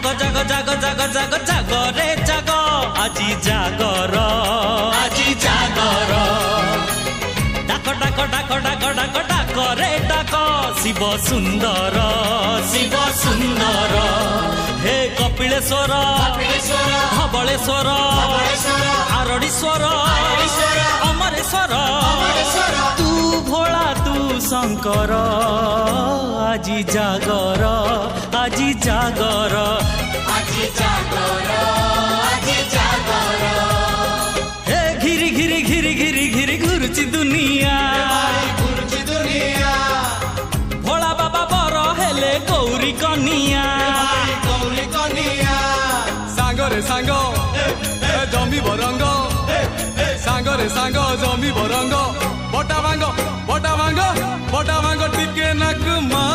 জাগ জাগ জাগ জাগ জাগ জাগ রে জাগ আজি জাগর আজি জাগর ডাক ডাক ডাক ডাক ডাক ডাক রে ডাক শিব সুন্দর শিব সুন্দর হে কপিলেশ্বর ধবলেশ্বর আরড়ীশ্বর অমরেশ্বর তু ভোলা তু শঙ্কর আজি জাগর আজি জাগর আজি জাগর আজি জাগর হে ঘিরি ঘিরি ঘিরি ঘিরি ঘিরি ঘুরছি দুনিয়া ভোলা বাবা বড় হেলে গৌরী কনিয়া সাঙ্গরে সাঙ্গ জমি বরঙ্গ সাঙ্গরে সাঙ্গ জমি বরঙ্গ বটা ভাঙ্গ বটা ভাঙ্গ বটা ভাঙ্গ টিকে নাক মা